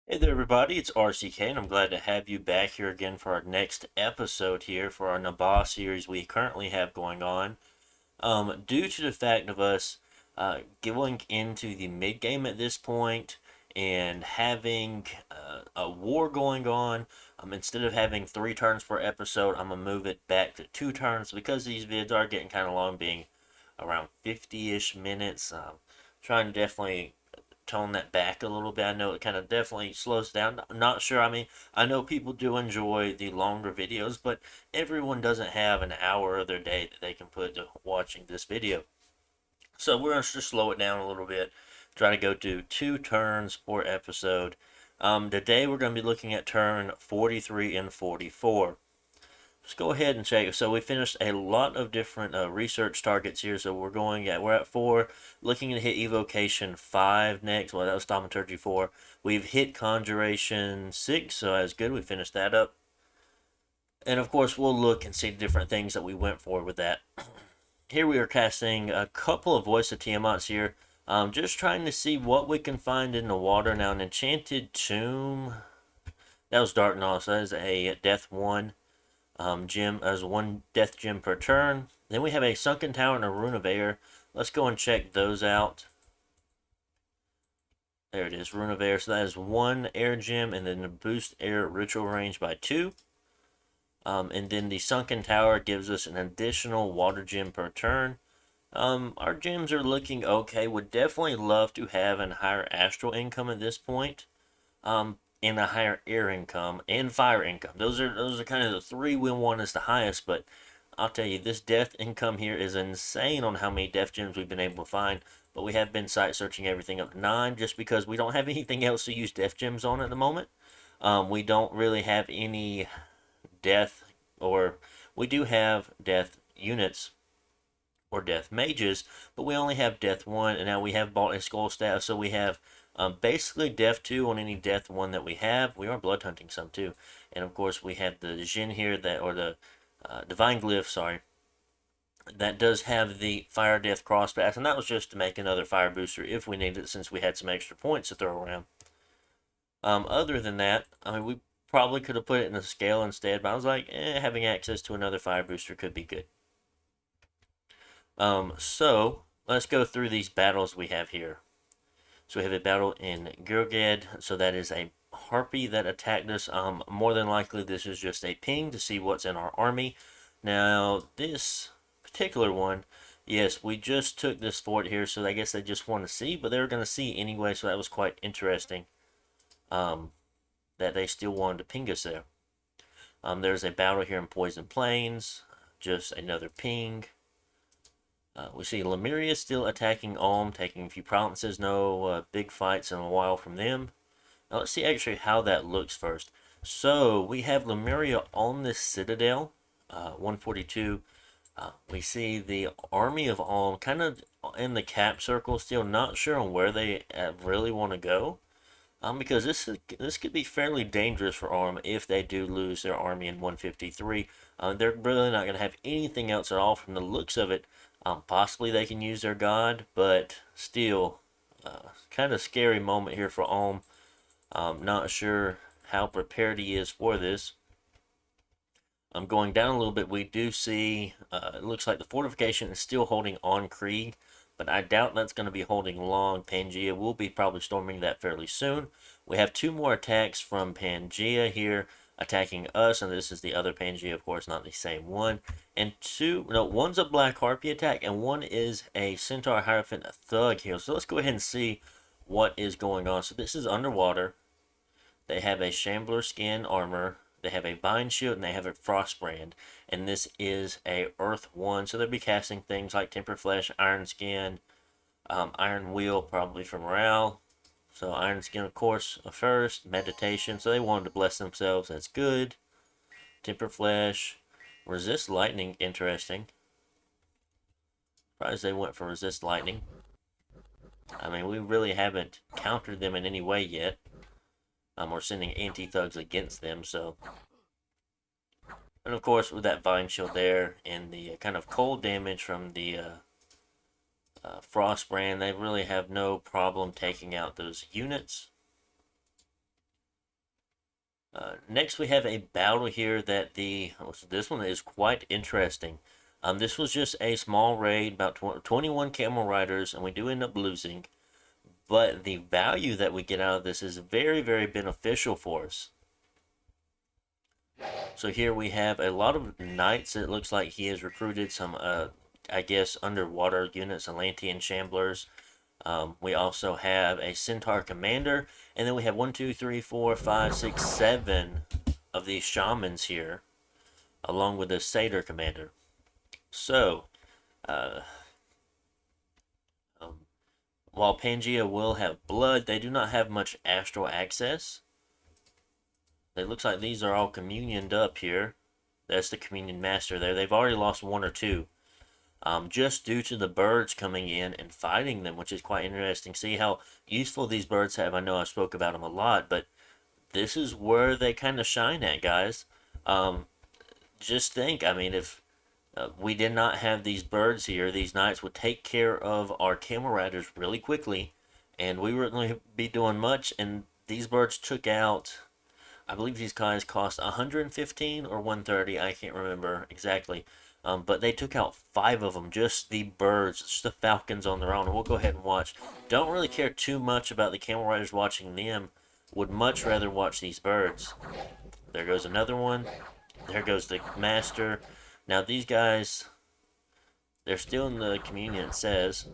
Hey there, everybody. It's RCK, and I'm glad to have you back here again for our next episode here for our Naba series we currently have going on. Due to the fact of us going into the mid game at this point and having a war going on, instead of having 3 turns per episode, I'm gonna move it back to 2 turns because these vids are getting kind of long, being around 50-ish minutes. Trying to definitely tone that back a little bit. I know it kind of definitely slows down. I'm not sure. I mean, I know people do enjoy the longer videos, but everyone doesn't have an hour of their day that they can put to watching this video. So we're going to just slow it down a little bit. Try to go to 2 turns per episode. Today we're going to be looking at turn 43 and 44. Let's go ahead and check. So we finished a lot of different research targets here. So we're at 4, looking to hit evocation 5 next. Well, that was thaumaturgy 4. We've hit conjuration 6, so that's good. We finished that up. And of course, we'll look and see the different things that we went for with that. Here we are casting a couple of Voice of Tiamat's here. Just trying to see what we can find in the water. Now, an enchanted tomb. That was Dark Gnaw, so that is a death 1. Gem as 1 death gem per turn. Then we have a sunken tower and a rune of air. Let's go and check those out. There it is, rune of air. So that is 1 air gem, and then the boost air ritual range by 2. And then the sunken tower gives us an additional water gem per turn. Our gems are looking okay. Would definitely love to have a higher astral income at this point. And a higher air income and fire income. Those are kind of the 3 we want as the highest, but I'll tell you, this death income here is insane on how many death gems we've been able to find. But we have been site searching everything up to 9 just because we don't have anything else to use death gems on at the moment. We don't really have any death, or we do have death units or death mages, but we only have death 1, and now we have bought a skull staff, so we have basically death 2 on any death 1 that we have. We are blood hunting some too, and of course we have the Jin here, that, or the divine glyph, sorry, that does have the fire death crosspath, and that was just to make another fire booster if we needed it, since we had some extra points to throw around. Other than that, I mean, we probably could have put it in a scale instead, but I was like, having access to another fire booster could be good. So let's go through these battles we have here. So we have a battle in Gergen. So that is a harpy that attacked us. More than likely this is just a ping to see what's in our army. Now this particular one, yes, we just took this fort here, so I guess they just want to see, but they were going to see anyway, so that was quite interesting. That they still wanted to ping us there. There's a battle here in Poison Plains. Just another ping. We see Lemuria still attacking Ulm, taking a few provinces. No big fights in a while from them. Now let's see actually how that looks first. So we have Lemuria on this citadel, 142. We see the army of Ulm kind of in the cap circle, still not sure on where they really want to go. Because this could be fairly dangerous for Ulm if they do lose their army in 153. They're really not going to have anything else at all from the looks of it. Possibly they can use their god, but still, kind of scary moment here for Ulm. Not sure how prepared he is for this. I'm going down a little bit. We do see, it looks like the fortification is still holding on Krieg, but I doubt that's going to be holding long. Pangea will be probably storming that fairly soon. We have 2 more attacks from Pangea here attacking us, and this is the other Pangea, of course, not the same one. And one's a Black Harpy attack, and one is a Centaur Hierophant Thug here. So let's go ahead and see what is going on. So this is underwater. They have a Shambler Skin armor. They have a Bind Shield, and they have a Frostbrand. And this is a Earth 1, so they'll be casting things like Temper Flesh, Iron Skin, Iron Wheel, probably for morale. So Iron Skin, of course, first. Meditation, so they wanted to bless themselves. That's good. Temper Flesh. Resist Lightning, interesting. Surprised they went for Resist Lightning. I mean, we really haven't countered them in any way yet. We're sending anti-thugs against them, so. And of course, with that Vine Shield there and the kind of cold damage from the Frostbrand, they really have no problem taking out those units. Next, we have a battle here that this one is quite interesting. This was just a small raid, about 21 camel riders, and we do end up losing. But the value that we get out of this is very, very beneficial for us. So here we have a lot of knights. It looks like he has recruited some, I guess, underwater units, Atlantean Shamblers. We also have a Centaur Commander, and then we have 1, 2, 3, 4, 5, 6, 7 of these Shamans here, along with the Satyr Commander. So, uh, um, while Pangea will have blood, they do not have much astral access. It looks like these are all communioned up here. That's the communion master there. They've already lost 1 or 2. Just due to the birds coming in and fighting them, which is quite interesting. See how useful these birds have. I know I spoke about them a lot, but this is where they kind of shine at, guys. Um, just think, I mean, if we did not have these birds here, these knights would take care of our camel riders really quickly, and we wouldn't really be doing much. And these birds took out, I believe these guys cost 115 or 130. I can't remember exactly. But they took out 5 of them, just the birds, just the falcons on their own. And we'll go ahead and watch. Don't really care too much about the camel riders watching them. Would much rather watch these birds. There goes another one. There goes the master. Now these guys, they're still in the communion, it says.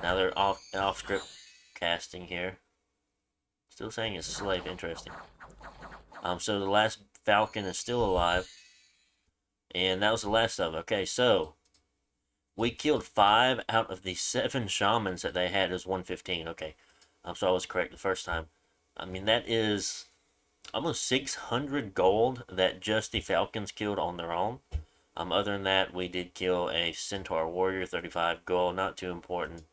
Now they're off script casting here. Still saying it's slave, interesting. So the last falcon is still alive. And that was the last of it. Okay, so we killed 5 out of the 7 shamans that they had as 115. Okay, so I was correct the first time. I mean, that is almost 600 gold that just the falcons killed on their own. Other than that, we did kill a centaur warrior, 35 gold, not too important.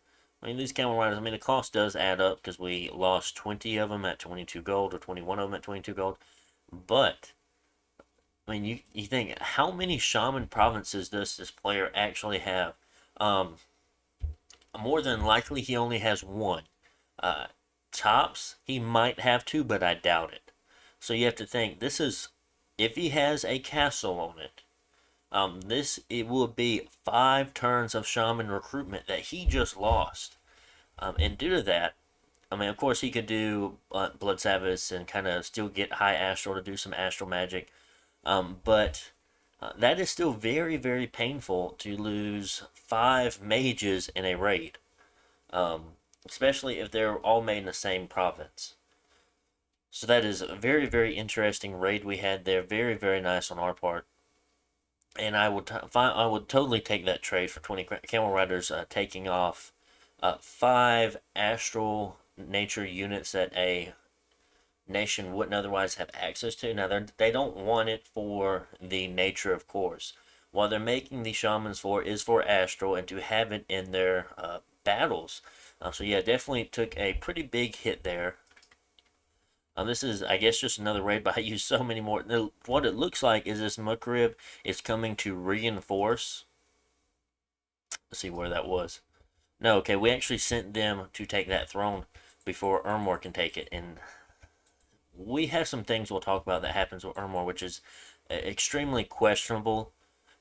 I mean, these camel riders, I mean, the cost does add up because we lost 20 of them at 22 gold or 21 of them at 22 gold. But I mean, you think, how many shaman provinces does this player actually have? Um, More than likely, he only has 1. Uh, Tops, he might have 2, but I doubt it. So you have to think, this is, if he has a castle on it, it will be 5 turns of shaman recruitment that he just lost. And due to that, I mean, of course, he could do Blood Sabbaths and kind of still get high astral to do some astral magic. But that is still very, very painful to lose 5 mages in a raid, especially if they're all made in the same province. So that is a very, very interesting raid we had there. Very, very nice on our part. And I would totally take that trade for 20 camel riders, taking off 5 astral nature units that a nation wouldn't otherwise have access to. Now, they don't want it for the nature, of course. What they're making the shamans for is for astral and to have it in their battles. So yeah, definitely took a pretty big hit there. This is, I guess, just another raid, but I use so many more. What it looks like is this Mukrib is coming to reinforce. Let's see where that was. No, okay, we actually sent them to take that throne before Ermor can take it, and we have some things we'll talk about that happens with Ermor, which is extremely questionable,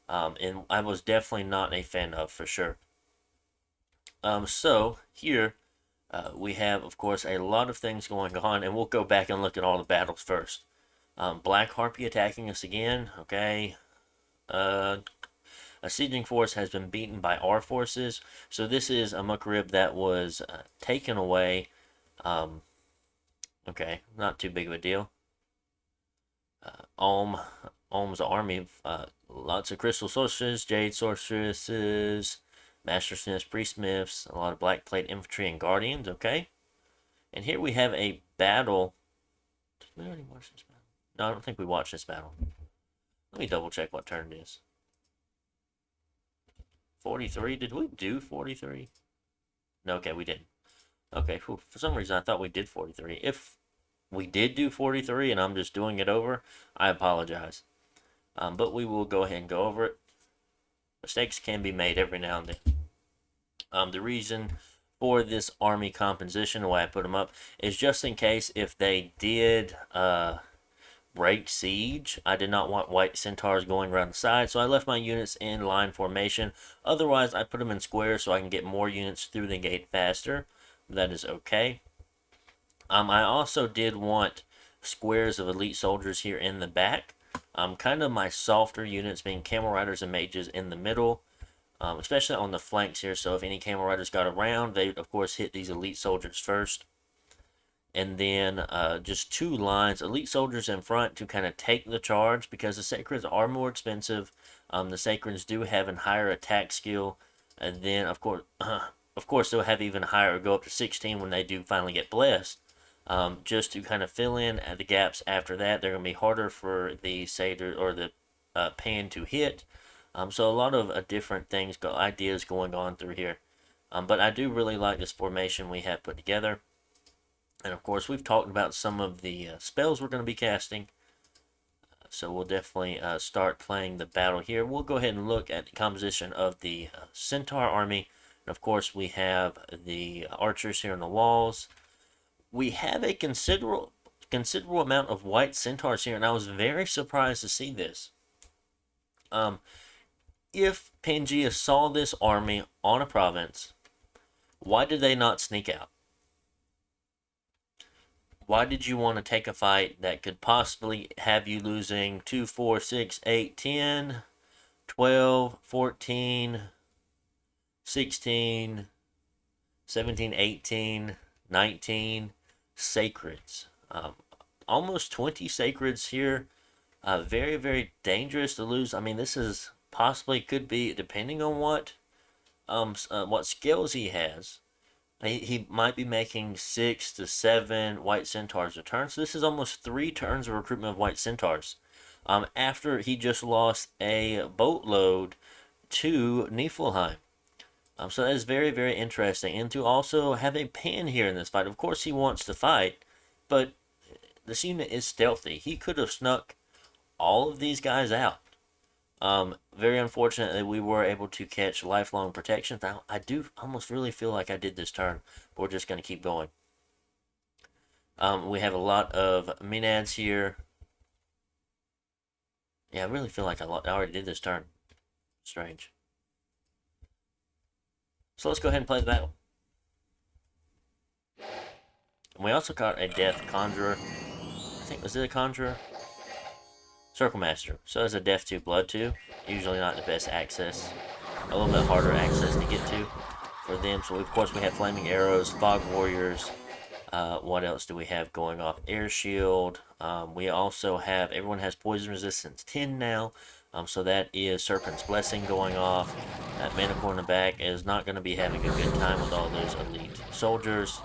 and I was definitely not a fan of, for sure. So here we have, of course, a lot of things going on, and we'll go back and look at all the battles first. Black Harpy attacking us again. Okay. A sieging force has been beaten by our forces. So this is a Mukrib that was taken away. Okay, not too big of a deal. Olm's army, lots of crystal sorceresses, jade sorceresses, master smiths, priest smiths, a lot of black plate infantry and guardians. Okay, and here we have a battle. Did we already watch this battle? No, I don't think we watched this battle. Let me double check what turn it is. 43. Did we do 43? No, okay, we didn't. Okay, whew, for some reason I thought we did 43. If we did do 43 and I'm just doing it over, I apologize. But we will go ahead and go over it. Mistakes can be made every now and then. The reason for this army composition, the way I put them up, is just in case if they did break siege. I did not want white centaurs going around the side, so I left my units in line formation. Otherwise, I put them in squares so I can get more units through the gate faster. That is okay. I also did want squares of elite soldiers here in the back. Kind of my softer units being camel riders and mages in the middle. Especially on the flanks here, so if any camel riders got around, they would of course hit these elite soldiers first. And then just two lines, elite soldiers in front to kind of take the charge, because the sacreds are more expensive. The sacreds do have a higher attack skill, and then of course they'll have even higher, go up to 16 when they do finally get blessed. Just to kind of fill in the gaps after that, they're going to be harder for the satyr or the pan to hit. So a lot of different things, ideas going on through here. But I do really like this formation we have put together. And of course, we've talked about some of the spells we're going to be casting. So we'll definitely start playing the battle here. We'll go ahead and look at the composition of the Centaur army. And of course, we have the archers here on the walls. We have a considerable amount of white centaurs here, and I was very surprised to see this. If Pangea saw this army on a province, why did they not sneak out? Why did you want to take a fight that could possibly have you losing 2, 4, 6, 8, 10, 12, 14, 16, 17, 18, 19 sacreds? Almost 20 sacreds here. Very, very dangerous to lose. I mean, this is possibly could be, depending on what skills he has. He might be making 6 to 7 white centaurs a turn. So this is almost 3 turns of recruitment of white centaurs. After he just lost a boatload to Niflheim. So that is very, very interesting. And to also have a pan here in this fight. Of course he wants to fight, but this unit is stealthy. He could have snuck all of these guys out. Very unfortunate that we were able to catch lifelong protection. I do almost really feel like I did this turn, but we're just going to keep going. We have a lot of Menads here. Yeah, I really feel like I already did this turn. Strange. So let's go ahead and play the battle. And we also got a Death Conjurer. I think, was it a Conjurer? Circle Master. So that's a Death 2, Blood 2. Usually not the best access. A little bit harder access to get to for them. So of course we have Flaming Arrows, Fog Warriors. What else do we have going off? Air Shield. We also have, everyone has Poison Resistance 10 now. So that is Serpent's Blessing going off. That Manticore in the back is not going to be having a good time with all those elite soldiers.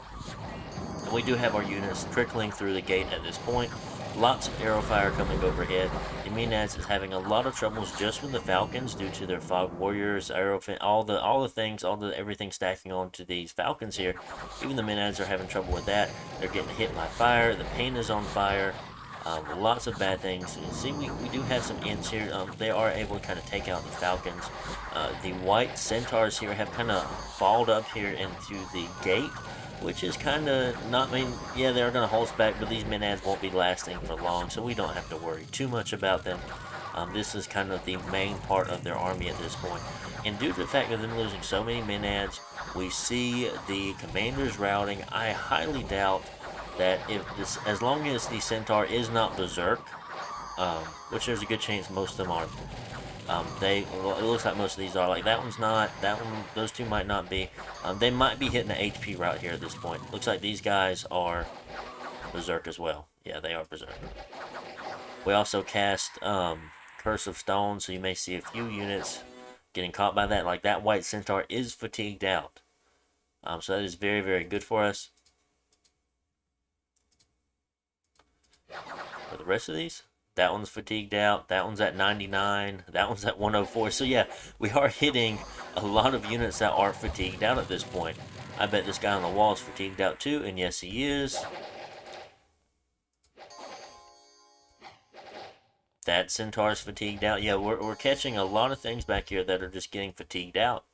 And we do have our units trickling through the gate at this point. Lots of arrow fire coming overhead. The Menads is having a lot of troubles just with the Falcons due to their Fog Warriors, all the things, everything stacking onto these Falcons here. Even the Menads are having trouble with that. They're getting hit by fire. The paint is on fire. Lots of bad things. See, we do have some ends here. They are able to kind of take out the Falcons. The white centaurs here have kind of falled up here into the gate, which is kind of not, I mean, yeah, they're going to hold us back, but these Menads won't be lasting for long, so we don't have to worry too much about them. This is kind of the main part of their army at this point. And due to the fact of them losing so many Menads, we see the commanders routing. I highly doubt that as long as the Centaur is not Berserk, which there's a good chance most of them are. It looks like most of these are. Like, that one's not, those two might not be. They might be hitting the HP route here at this point. Looks like these guys are Berserk as well. Yeah, they are Berserk. We also cast Curse of Stone, so you may see a few units getting caught by that. Like, that white Centaur is fatigued out. So that is very, very good for us. For the rest of these, that one's fatigued out. That one's at 99. That one's at 104. So yeah, we are hitting a lot of units that are fatigued out at this point. I bet this guy on the wall is fatigued out too, and yes, he is. That Centaur's fatigued out. Yeah, we're catching a lot of things back here that are just getting fatigued out.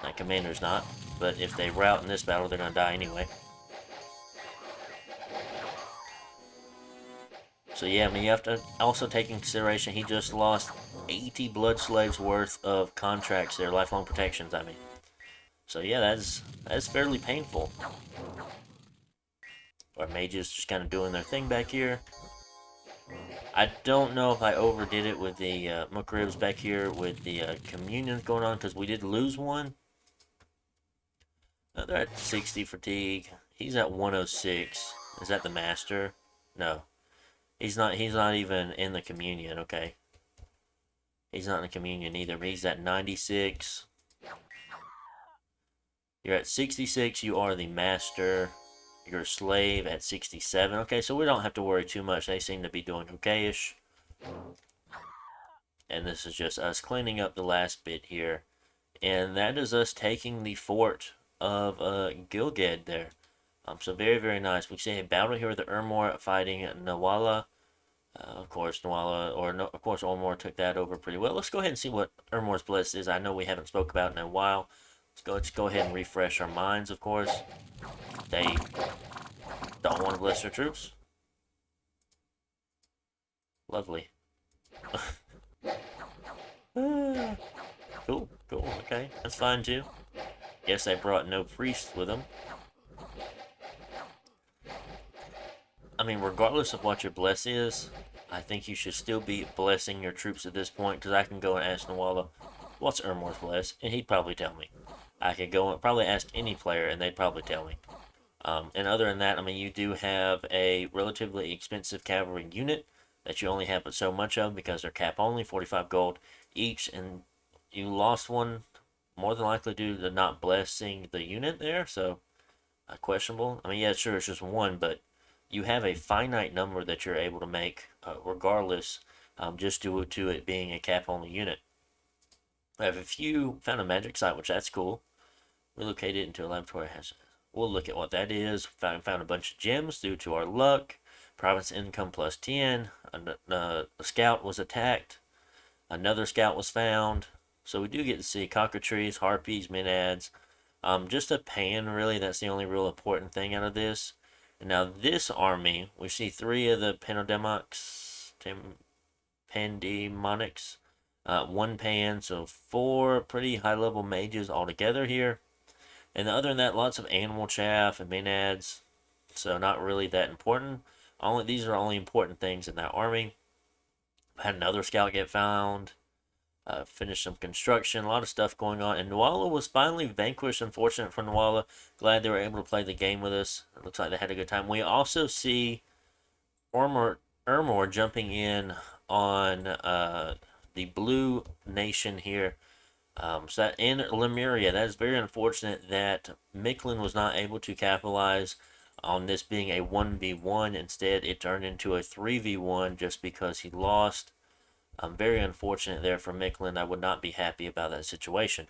That commander's not. But if they rout in this battle, they're going to die anyway. So yeah, I mean, you have to also take in consideration he just lost 80 blood slaves worth of contracts there, lifelong protections, I mean. So yeah, that's fairly painful. Our mages just kind of doing their thing back here. I don't know if I overdid it with the Mukribs back here with the communions going on, because we did lose one. They're at 60 fatigue. He's at 106. Is that the master? No. He's not even in the communion, okay. He's not in the communion either, but he's at 96. You're at 66, you are the master. You're a slave at 67. Okay, so we don't have to worry too much. They seem to be doing okay-ish. And this is just us cleaning up the last bit here. And that is us taking the fort of Gilgad there. So very, very nice. We see a battle here with the Urmor fighting Nawala. Of course, Nawala, or no, of course, Ormor took that over pretty well. Let's go ahead and see what Urmor's Bliss is. I know we haven't spoke about it in a while. Let's go ahead and refresh our minds, of course. They don't want to bless their troops. Lovely. Cool, okay. That's fine, too. Guess they brought no priest with them. I mean, regardless of what your bless is, I think you should still be blessing your troops at this point, because I can go and ask Nawala, what's Urmor's bless? And he'd probably tell me. I could go and probably ask any player, and they'd probably tell me. And other than that, I mean, you do have a relatively expensive cavalry unit that you only have but so much of because they're cap only, 45 gold each, and you lost one more than likely due to not blessing the unit there, so questionable. I mean, yeah, sure, it's just one, but you have a finite number that you're able to make regardless, just due to it being a cap only unit. I have a few, found a magic site, which that's cool. Relocated into a laboratory. We'll look at what that is. Found a bunch of gems due to our luck. Province income plus 10. A scout was attacked. Another scout was found. So we do get to see cockatrices, harpies, menads. Just a pan, really. That's the only real important thing out of this. And now this army, we see 3 of the Pandemonics. 1 pan, so 4 pretty high-level mages altogether here. And other than that, lots of animal chaff and menads, so not really that important. These are only important things in that army. Had another scout get found. Finished some construction, a lot of stuff going on. And Nawala was finally vanquished. Unfortunate for Nawala. Glad they were able to play the game with us. It looks like they had a good time. We also see Urmor jumping in on the blue nation here. So that in Lemuria, that is very unfortunate that Micklin was not able to capitalize on this being a 1v1. Instead, it turned into a 3v1 just because he lost. Very unfortunate there for Micklin. I would not be happy about that situation.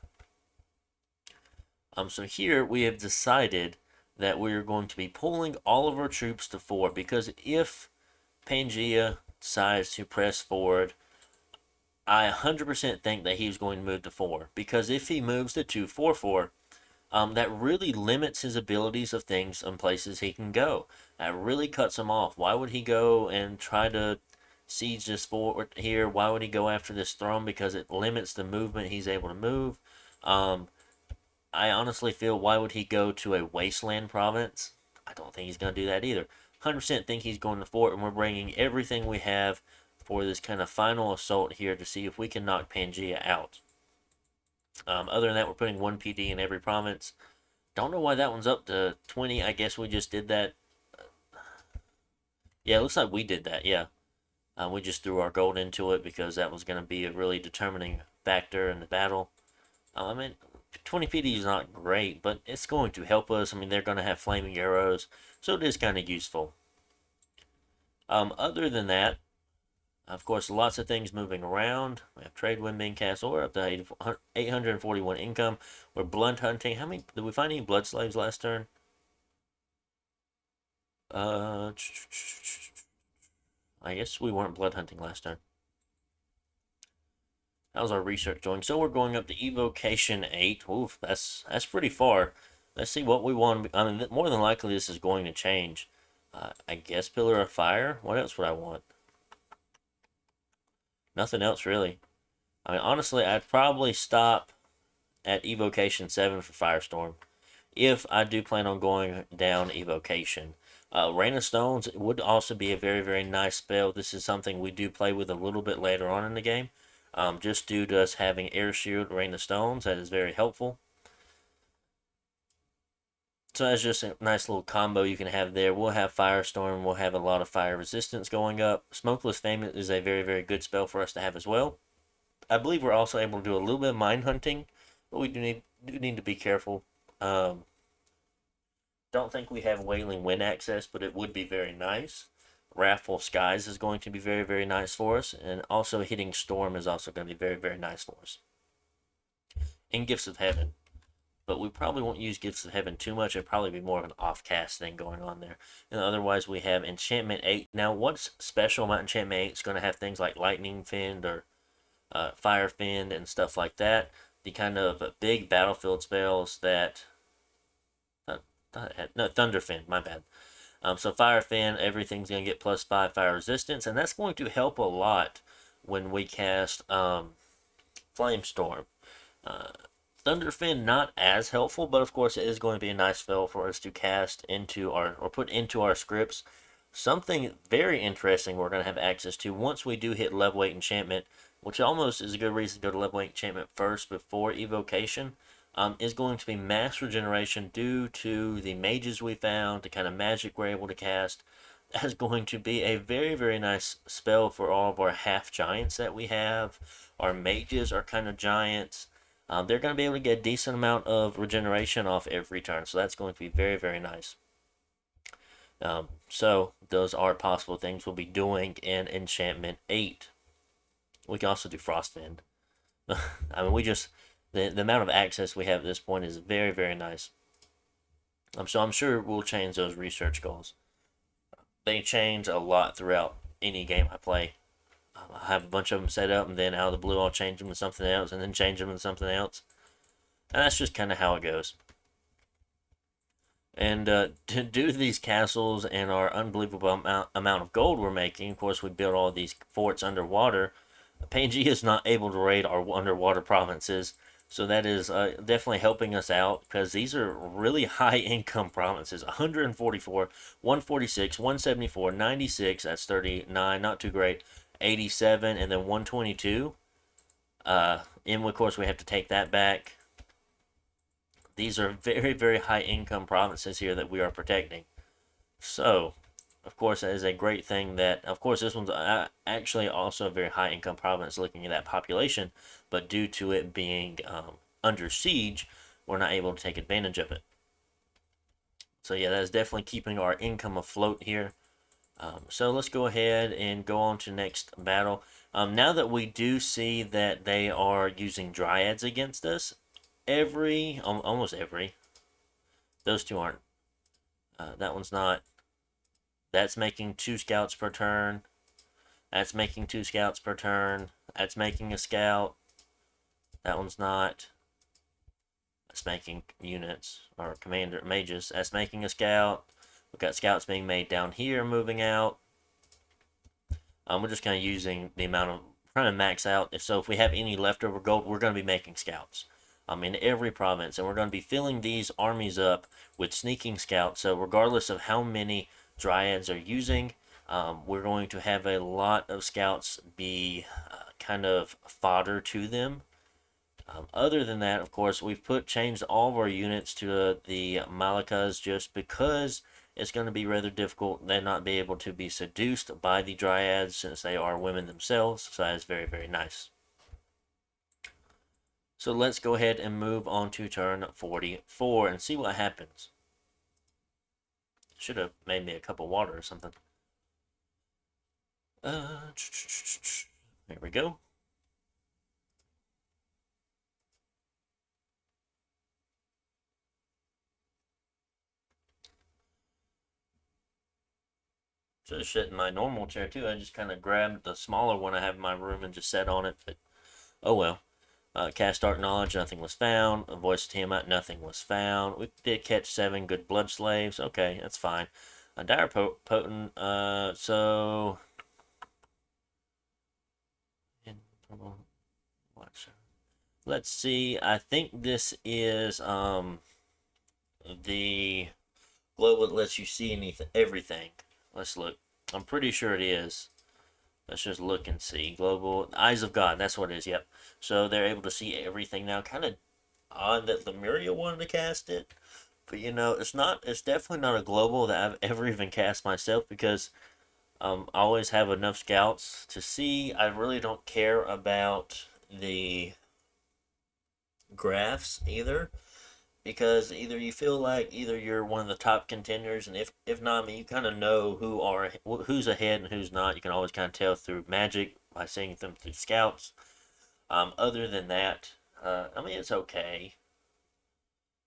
So here we have decided that we are going to be pulling all of our troops to 4, because if Pangea decides to press forward, I 100% think that he's going to move to 4, because if he moves to 2-4-4, that really limits his abilities of things and places he can go. That really cuts him off. Why would he go and try to siege this fort here? Why would he go after this throne? Because it limits the movement he's able to move. I honestly feel, why would he go to a wasteland province? I don't think he's going to do that either. 100% think he's going to fort, and we're bringing everything we have for this kind of final assault here to see if we can knock Pangea out. Other than that, we're putting 1 PD in every province. Don't know why that one's up to 20. I guess we just did that. Yeah, it looks like we did that, yeah. We just threw our gold into it because that was going to be a really determining factor in the battle. I mean, 20 PD is not great, but it's going to help us. I mean, they're going to have flaming arrows, so it is kind of useful. Other than that, of course, lots of things moving around. We have trade wind being castle. We're up to 841 income. We're blunt hunting. How many did we find? Any blood slaves last turn? I guess we weren't blood hunting last turn. How's our research going? So we're going up to Evocation 8. Oof, that's pretty far. Let's see what we want. I mean, more than likely this is going to change. I guess Pillar of Fire. What else would I want? Nothing else really. I mean, honestly, I'd probably stop at Evocation 7 for Firestorm if I do plan on going down Evocation. Rain of Stones would also be a very, very nice spell. This is something we do play with a little bit later on in the game. Just due to us having Air Shield, Rain of Stones, that is very helpful. So that's just a nice little combo you can have there. We'll have Firestorm. We'll have a lot of fire resistance going up. Smokeless Flame is a very, very good spell for us to have as well. I believe we're also able to do a little bit of mine hunting, but we do need to be careful. Um, don't think we have Wailing Wind access, but it would be very nice. Wrathful Skies is going to be very, very nice for us, and also hitting Storm is also going to be very, very nice for us. And Gifts of Heaven, but we probably won't use Gifts of Heaven too much. It'd probably be more of an off-cast thing going on there. And otherwise, we have Enchantment 8. Now, what's special about Enchantment 8 is going to have things like Lightning Fiend or Fire Fiend and stuff like that. The kind of big battlefield spells that no, Thunder Fin, my bad. So Fire Fin, everything's going to get +5 fire resistance, and that's going to help a lot when we cast Flame Storm. Uh, Thunder Fin not as helpful, but of course it is going to be a nice spell for us to cast into our or put into our scripts. Something very interesting we're going to have access to once we do hit level 8 enchantment, which almost is a good reason to go to level 8 enchantment first before evocation. Is going to be mass regeneration due to the mages we found, the kind of magic we're able to cast. That is going to be a very, very nice spell for all of our half giants that we have. Our mages are kind of giants. They're going to be able to get a decent amount of regeneration off every turn, so that's going to be very, very nice. So those are possible things we'll be doing in Enchantment 8. We can also do Frostwind. I mean, we just the amount of access we have at this point is very, very nice. So I'm sure we'll change those research goals. They change a lot throughout any game I play. I have a bunch of them set up, and then out of the blue, I'll change them to something else, and then change them to something else. And that's just kind of how it goes. And due to these castles and our unbelievable amount of gold we're making, of course, we build all these forts underwater. PNG is not able to raid our underwater provinces, so that is definitely helping us out because these are really high income provinces. 144, 146, 174, 96, that's 39, not too great. 87, and then 122. And of course, we have to take that back. These are very, very high income provinces here that we are protecting. So, of course, that is a great thing that, of course, this one's actually also a very high income province looking at that population, but due to it being under siege, we're not able to take advantage of it. So, yeah, that is definitely keeping our income afloat here. So let's go ahead and go on to next battle. Now that we do see that they are using dryads against us, almost every, those two aren't. That one's not. That's making 2 scouts per turn. That's making 2 scouts per turn. That's making a scout. That one's not. That's making units or commander mages. That's making a scout. We've got scouts being made down here, moving out. We're just kind of using the amount of trying to max out. If we have any leftover gold, we're going to be making scouts. In every province, and we're going to be filling these armies up with sneaking scouts. So regardless of how many dryads are using, we're going to have a lot of scouts be kind of fodder to them. Other than that, of course, we've changed all of our units to the Malakas just because it's going to be rather difficult. They're not be able to be seduced by the dryads since they are women themselves. So that is very, very nice. So let's go ahead and move on to turn 44 and see what happens. Should have made me a cup of water or something. There we go. Should have sit in my normal chair too. I just kind of grabbed the smaller one I have in my room and just sat on it. But Oh well. Cast Dark Knowledge, nothing was found. A Voice of Tiamat, nothing was found. We did catch 7 good blood slaves. Okay, that's fine. A Dire Potent, so. Let's see. I think this is the globe that lets you see anything, everything. Let's look. I'm pretty sure it is. Let's just look and see. Global Eyes of God. That's what it is. Yep. So they're able to see everything now. Kind of odd that Lemuria wanted to cast it, but you know, it's not. It's definitely not a global that I've ever even cast myself because I always have enough scouts to see. I really don't care about the graphs either because either you feel like either you're one of the top contenders, and if not, I mean, you kind of know who's ahead and who's not. You can always kind of tell through magic by seeing them through scouts. Other than that, I mean, it's okay.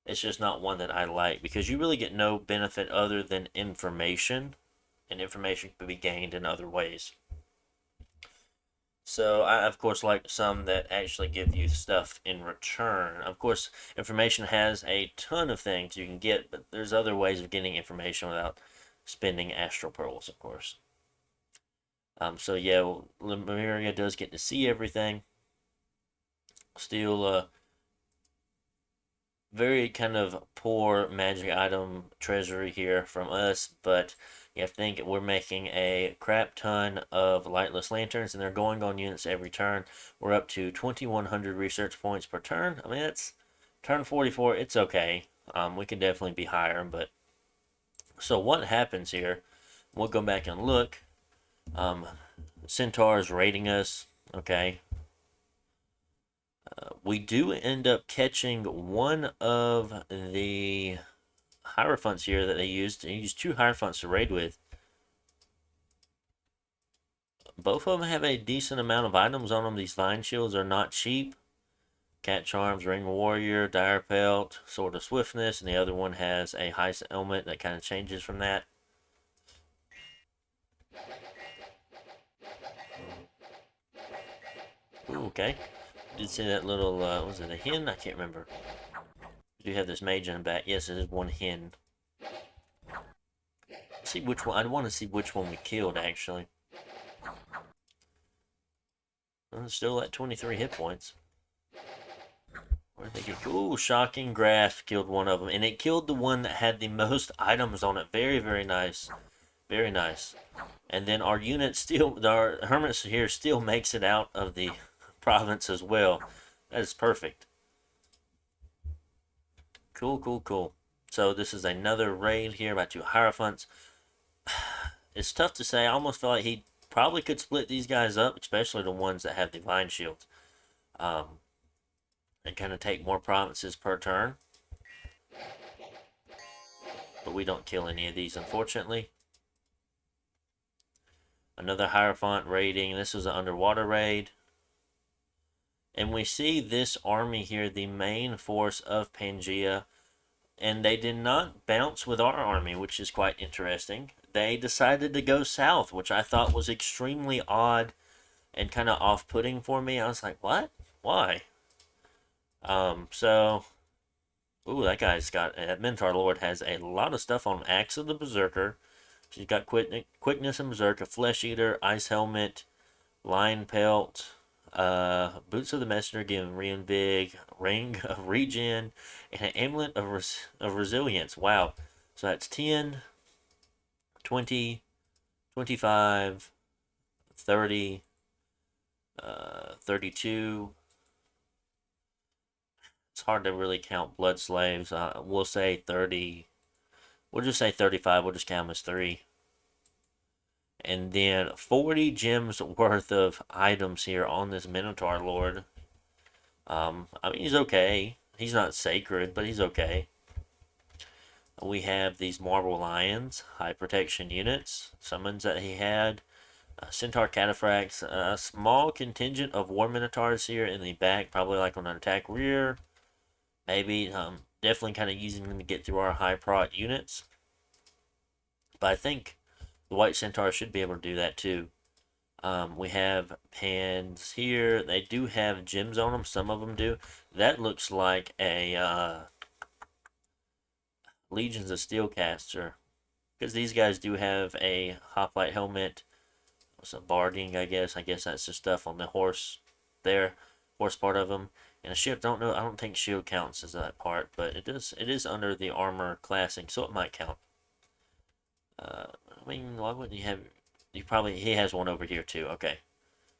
It's just not one that I like because you really get no benefit other than information, and information can be gained in other ways. So I of course like some that actually give you stuff in return. Of course, information has a ton of things you can get, but there's other ways of getting information without spending astral pearls, of course. So yeah, well, Lemuria does get to see everything. Still, very kind of poor magic item treasury here from us, but you have to think we're making a crap ton of lightless lanterns and they're going on units every turn. We're up to 2100 research points per turn. I mean, that's turn 44, it's okay. We could definitely be higher, but so what happens here? We'll go back and look. Centaur is raiding us, okay. We do end up catching one of the Hierophants here that they used. They used 2 Hierophants to raid with. Both of them have a decent amount of items on them. These Vine Shields are not cheap. Cat Charms, Ring Warrior, Dire Pelt, Sword of Swiftness, and the other one has a Heist Helmet that kind of changes from that. Ooh, okay. Did see that little, was it a hen? I can't remember. We do have this mage in the back. Yes, it is one hen. Let's see which one. I want to see which one we killed, actually. Still at 23 hit points. Where did they get? Ooh, Shocking Grasp killed one of them. And it killed the one that had the most items on it. Very, very nice. Very nice. And then our unit still, our Hermits here still makes it out of the province as well. That is perfect. Cool, cool, cool. So this is another raid here by 2 Hierophants. It's tough to say. I almost feel like he probably could split these guys up, especially the ones that have Divine Shields. And kind of take more provinces per turn. But we don't kill any of these, unfortunately. Another Hierophant raiding. This was an underwater raid. And we see this army here, the main force of Pangaea. And they did not bounce with our army, which is quite interesting. They decided to go south, which I thought was extremely odd and kind of off-putting for me. I was like, what? Why? So, ooh, that guy's got, that Minotaur Lord has a lot of stuff on Axe of the Berserker. She's got quickness and Berserker, Flesh Eater, Ice Helmet, Lion Pelt, Boots of the Messenger giving Reinvig, Ring of Regen, and an Amulet of Resilience. Wow. So that's 10, 20, 25, 30, 32. It's hard to really count blood slaves. We'll say 30. We'll just say 35. We'll just count them as 3. And then 40 gems worth of items here on this Minotaur Lord. I mean, he's okay. He's not sacred, but he's okay. We have these Marble Lions, high protection units, summons that he had. Centaur Cataphracts, a small contingent of War Minotaurs here in the back, probably like on an attack rear. Maybe, definitely kind of using them to get through our high prot units. But I think the White Centaur should be able to do that too. We have pans here. They do have gems on them. Some of them do. That looks like a Legions of Steelcaster. Because these guys do have a hoplite helmet. Some barding, I guess. I guess that's the stuff on the horse there. Horse part of them. And a shield, don't know. I don't think shield counts as that part. But it does. It is under the armor classing. So it might count. I mean, why wouldn't he have... He has one over here too. Okay.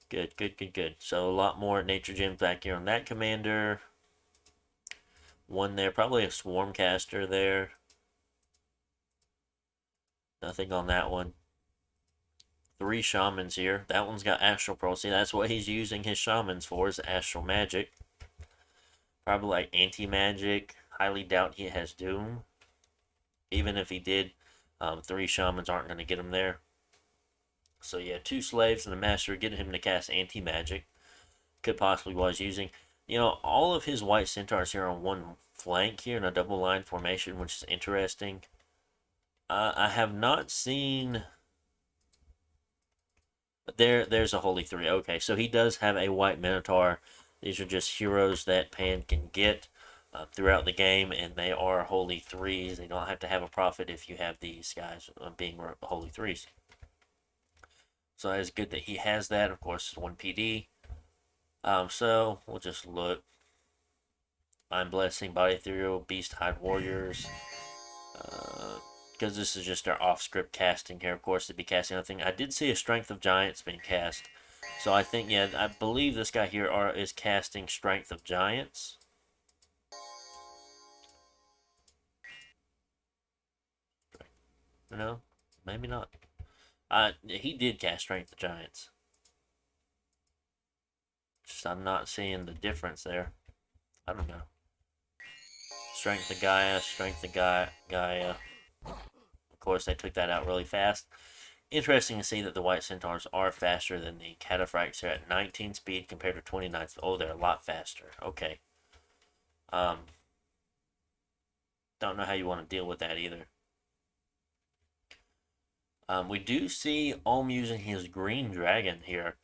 Good, good, good, good. So a lot more nature gems back here on that commander. One there, probably a swarm caster there. Nothing on that one. 3 shamans here. That one's got astral pearl. See, that's what he's using his shamans for, is astral magic. Probably like anti-magic. Highly doubt he has doom. Even if he did, 3 shamans aren't going to get him there. So yeah, 2 slaves and a master getting him to cast anti-magic. Could possibly was using. You know, all of his white centaurs here on one flank here in a double line formation, which is interesting. I have not seen... There's a Holy 3. Okay, so he does have a white Minotaur. These are just heroes that Pan can get throughout the game, and they are Holy 3s. They don't have to have a prophet if you have these guys being Holy 3s. So it's good that he has that. Of course, it's 1 PD. So we'll just look. Mind Blessing, Body Ethereal, Beast Hide Warriors. Because this is just our off-script casting here. Of course, to be casting nothing. I did see a Strength of Giants being cast. So I think, yeah, I believe this guy here is casting Strength of Giants. No, maybe not. He did cast Strength of Giants. Just I'm not seeing the difference there. I don't know. Strength of Gaia, Strength of Gaia. Of course, they took that out really fast. Interesting to see that the White Centaurs are faster than the Cataphracts. They're at 19 speed compared to 29. Oh, they're a lot faster. Okay. Don't know how you want to deal with that either. We do see Olm using his green dragon here,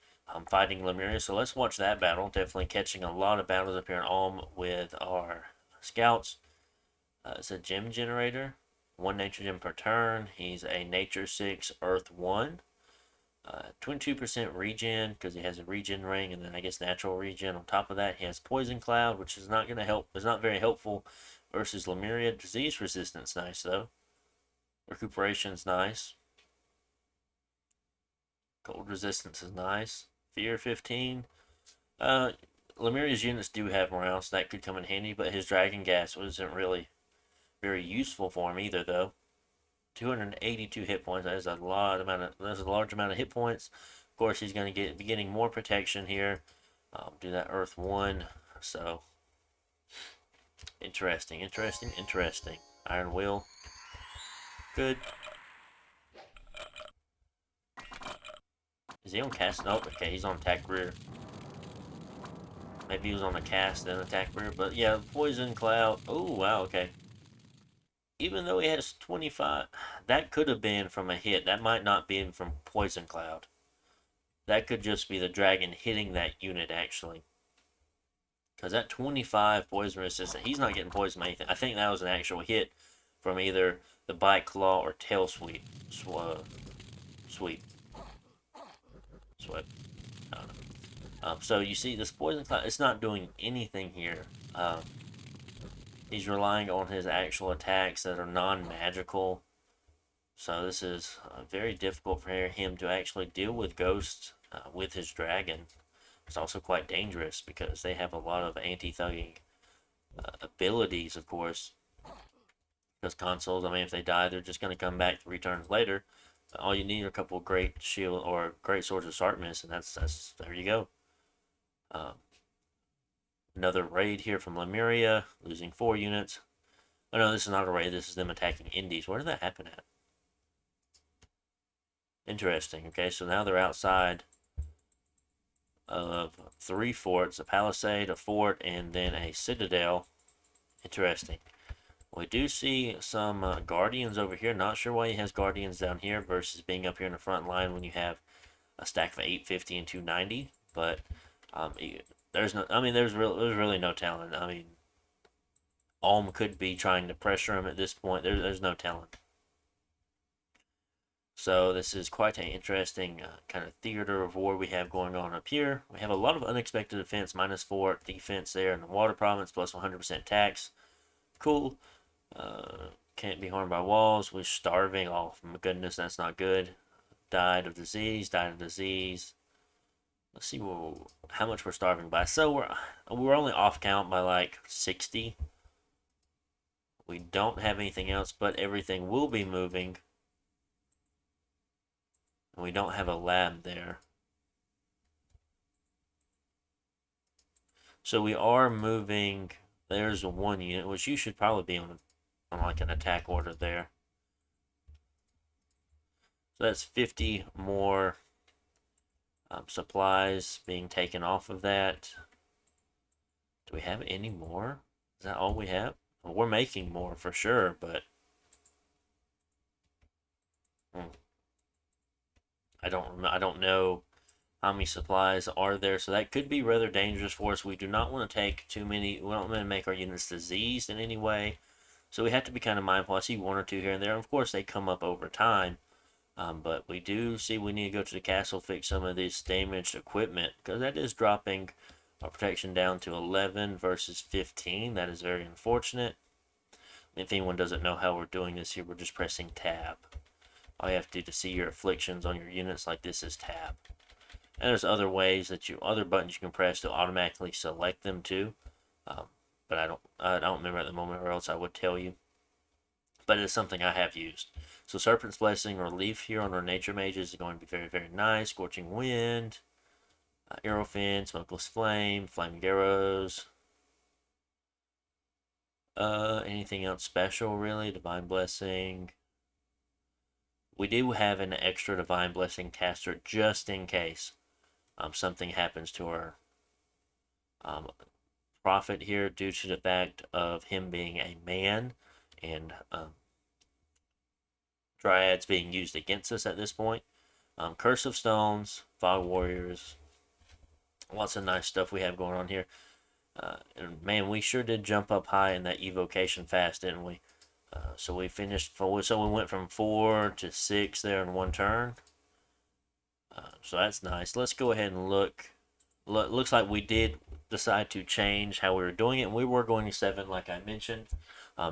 fighting Lemuria. So let's watch that battle. Definitely catching a lot of battles up here in Olm with our scouts. It's a gem generator. 1 nature gem per turn. He's a nature 6, earth 1. 22% regen because he has a regen ring, and then I guess natural regen on top of that. He has poison cloud, which is not going to help. It's not very helpful versus Lemuria. Disease resistance, nice though. Recuperation's nice. Cold resistance is nice. Fear 15. Lemuria's units do have morale, so that could come in handy, but his dragon gas wasn't really very useful for him either, though. 282 hit points. That's a large amount of hit points. Of course, he's going to be getting more protection here. Do that Earth 1. So interesting. Iron Will. Good. Is he on cast? Nope. Okay, he's on attack rear. Maybe he was on a cast then attack rear. But yeah, poison cloud. Oh wow. Okay. Even though he has 25, that could have been from a hit. That might not be from Poison Cloud. That could just be the dragon hitting that unit, actually. Because that 25 poison resistant, he's not getting poisoned by anything. I think that was an actual hit from either the Bite Claw or Tail Sweep. Sweep. I don't know. So you see, this Poison Cloud, it's not doing anything here. He's relying on his actual attacks that are non-magical. So this is very difficult for him to actually deal with ghosts with his dragon. It's also quite dangerous because they have a lot of anti-thugging abilities, of course. Because consoles, I mean, if they die, they're just going to come back 3 turns later. All you need are a couple of great shield or great swords of Sartmis, and that's there you go. Another raid here from Lemuria, losing 4 units. Oh no, this is not a raid, this is them attacking Indies. Where did that happen at? Interesting. Okay, so now they're outside of 3 forts, a palisade, a fort, and then a citadel. Interesting. We do see some guardians over here. Not sure why he has guardians down here versus being up here in the front line when you have a stack of 850 and 290, but there's no, I mean, there's really no talent. I mean, Ulm could be trying to pressure him at this point. There's no talent. So this is quite an interesting kind of theater of war we have going on up here. We have a lot of unexpected defense, -4 defense there in the water province, plus 100% tax. Cool. Can't be harmed by walls. We're starving. Oh my goodness, that's not good. Died of disease. Died of disease. Let's see how much we're starving by. So we're only off count by like 60. We don't have anything else, but everything will be moving. And we don't have a lab there. So we are moving. There's one unit, which you should probably be on like an attack order there. So that's 50 more supplies being taken off of that. Do we have any more? Is that all we have? Well, we're making more for sure, but I don't know how many supplies are there, so that could be rather dangerous for us. We do not want to take too many. We don't want to make our units diseased in any way, so we have to be kind of mindful. I see one or two here and there. Of course, they come up over time, but we do see we need to go to the castle, fix some of this damaged equipment, because that is dropping our protection down to 11 versus 15. That is very unfortunate. If anyone doesn't know how we're doing this here, we're just pressing tab. All you have to do to see your afflictions on your units like this is tab. And there's other ways that other buttons you can press to automatically select them too. But I don't remember at the moment, or else I would tell you. But it's something I have used. So Serpent's Blessing Relief here on our Nature Mages is going to be very, very nice. Scorching Wind, Arrow Fin, Smokeless Flame, Flaming Arrows. Anything else special really? Divine Blessing. We do have an extra Divine Blessing caster just in case something happens to our prophet here due to the fact of him being a man and Dryads being used against us at this point. Curse of Stones, Fog Warriors, lots of nice stuff we have going on here. And man, we sure did jump up high in that evocation fast, didn't we? So we finished, so we went from 4 to 6 there in one turn. So that's nice. Let's go ahead and look. Looks like we did decide to change how we were doing it. And we were going to 7, like I mentioned.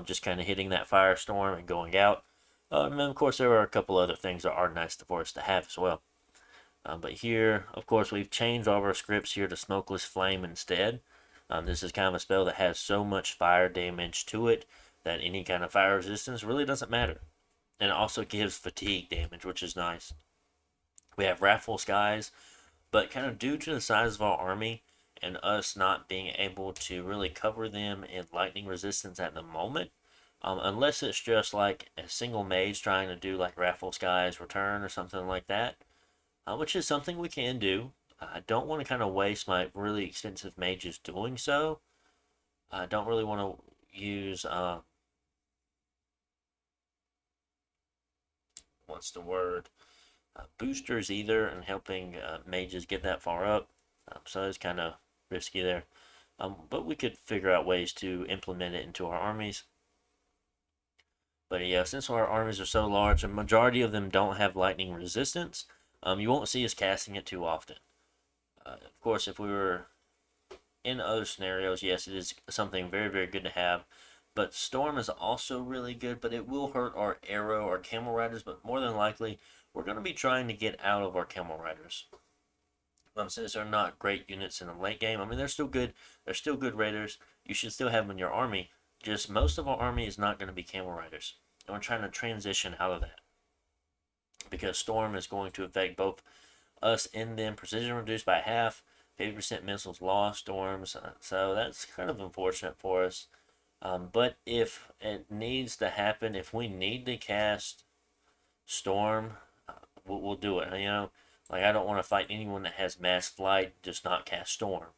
Just kind of hitting that firestorm and going out. And then, of course, there are a couple other things that are nice for us to have as well. But here, of course, we've changed all of our scripts here to Smokeless Flame instead. This is kind of a spell that has so much fire damage to it that any kind of fire resistance really doesn't matter. And it also gives fatigue damage, which is nice. We have Wrathful Skies, but kind of due to the size of our army and us not being able to really cover them in lightning resistance at the moment, unless it's just like a single mage trying to do like Wrathful Skies Return or something like that, which is something we can do. I don't want to kind of waste my really expensive mages doing so. I don't really want to use, what's the word? Boosters either, and helping mages get that far up. So it's kind of risky there. But we could figure out ways to implement it into our armies. But yeah, since our armies are so large, a majority of them don't have lightning resistance, you won't see us casting it too often. Of course, if we were in other scenarios, yes, it is something very, very good to have. But Storm is also really good, but it will hurt our Arrow or Camel Riders, but more than likely, we're going to be trying to get out of our Camel Riders. Since they're not great units in the late game, I mean, they're still good. They're still good raiders. You should still have them in your army. Just most of our army is not going to be Camel Riders. And we're trying to transition out of that. Because Storm is going to affect both us and them. Precision reduced by half. 50% missiles lost, Storms. So that's kind of unfortunate for us. But if it needs to happen, if we need to cast Storm, we'll do it. You know, like I don't want to fight anyone that has mass flight, just not cast Storm.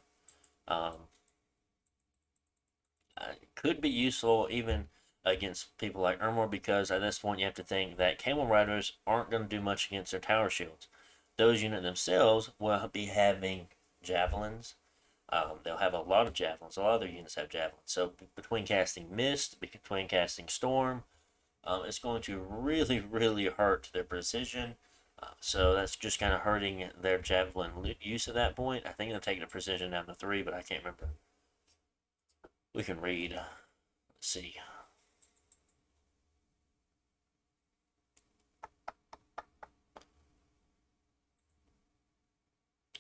It could be useful even against people like Ermor, because at this point you have to think that Camel Riders aren't going to do much against their tower shields. those units themselves will be having javelins. They'll have a lot of javelins. A lot of their units have javelins. So between casting Mist, between casting Storm, it's going to really, really hurt their precision. So that's just kind of hurting their javelin use at that point. I think they're taking the precision down to 3, but I can't remember. We can read. Let's see.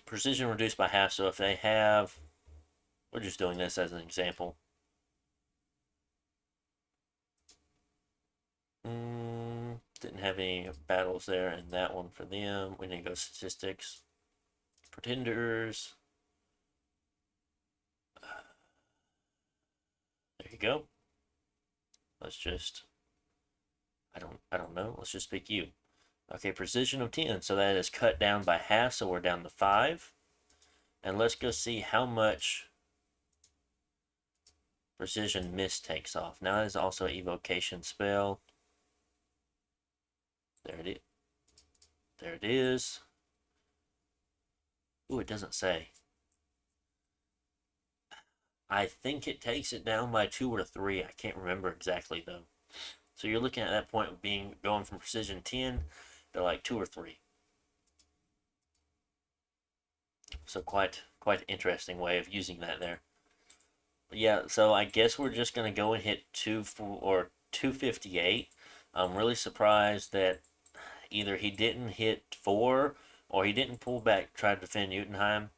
Precision reduced by half. So if they have, we're just doing this as an example. Didn't have any battles there in that one for them. We need to go statistics. Pretenders. There you go. Let's just, I don't know. Let's just pick you. Okay, precision of 10. So that is cut down by half. So we're down to 5. And let's go see how much precision Mist takes off. Now that is also an evocation spell. There it is. There it is. Ooh, it doesn't say. I think it takes it down by 2 or 3. I can't remember exactly though. So you're looking at that point of going from precision 10 to like 2 or 3. So quite interesting way of using that there. But yeah, so I guess we're just gonna go and hit 258. I'm really surprised that either he didn't hit 4 or he didn't pull back, try to defend Jotunheim.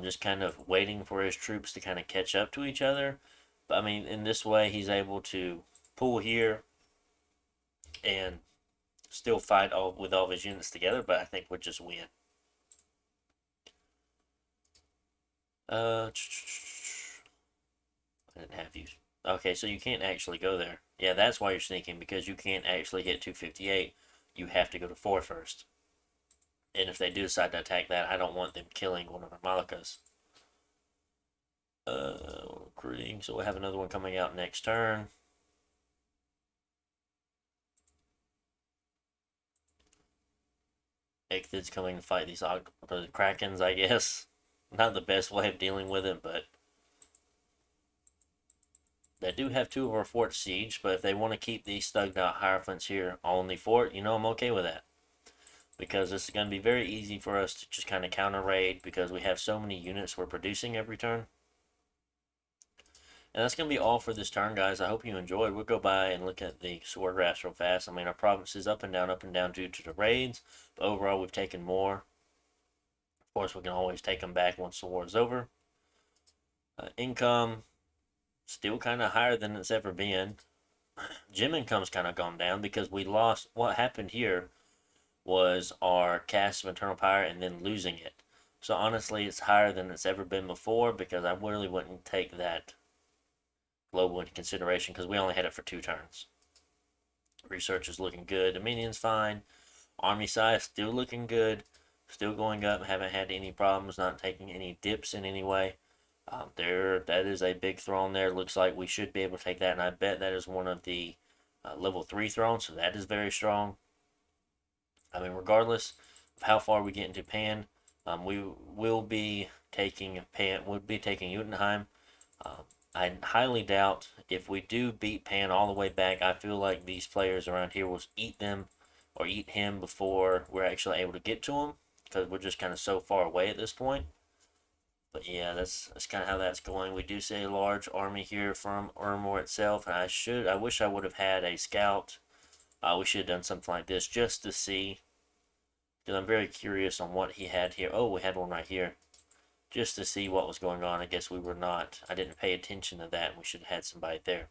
Just kind of waiting for his troops to kind of catch up to each other. But I mean, in this way, he's able to pull here and still fight with all of his units together. But I think we'll just win. I didn't have you. Okay, so you can't actually go there. Yeah, that's why you're sneaking, because you can't actually hit 258. You have to go to 4 first. And if they do decide to attack that, I don't want them killing one of our Malakas. Recruiting, so we'll have another one coming out next turn. Icthid's coming to fight these Krakens, I guess. Not the best way of dealing with it, but they do have 2 of our fort siege, but if they want to keep these thugged out Hierophants here on the fort, you know I'm okay with that. Because this is going to be very easy for us to just kind of counter raid because we have so many units we're producing every turn. And that's going to be all for this turn, guys. I hope you enjoyed. We'll go by and look at the sword rafts real fast. I mean, our province is up and down due to the raids. But overall, we've taken more. Of course, we can always take them back once the war is over. Income, still kind of higher than it's ever been. Gem income's kind of gone down because we lost. What happened here was our cast of Eternal Power and then losing it. So honestly, it's higher than it's ever been before because I really wouldn't take that global into consideration because we only had it for 2 turns. Research is looking good. Dominion's fine. Army size still looking good. Still going up. Haven't had any problems. Not taking any dips in any way. That is a big throne there. Looks like we should be able to take that, and I bet that is one of the level 3 thrones, so that is very strong. I mean, regardless of how far we get into Pan, we will be taking Pan. We'll be taking Jotunheim. I highly doubt if we do beat Pan all the way back. I feel like these players around here will eat them or eat him before we're actually able to get to him because we're just kind of so far away at this point. But yeah, that's kind of how that's going. We do see a large army here from Ermor itself, and I wish I would have had a scout. We should have done something like this just to see, because I'm very curious on what he had here. Oh, we had one right here. Just to see what was going on. I guess we were not. I didn't pay attention to that, and we should have had somebody there.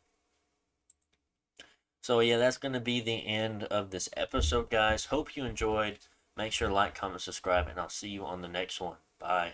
So yeah, that's going to be the end of this episode, guys. Hope you enjoyed. Make sure to like, comment, subscribe, and I'll see you on the next one. Bye.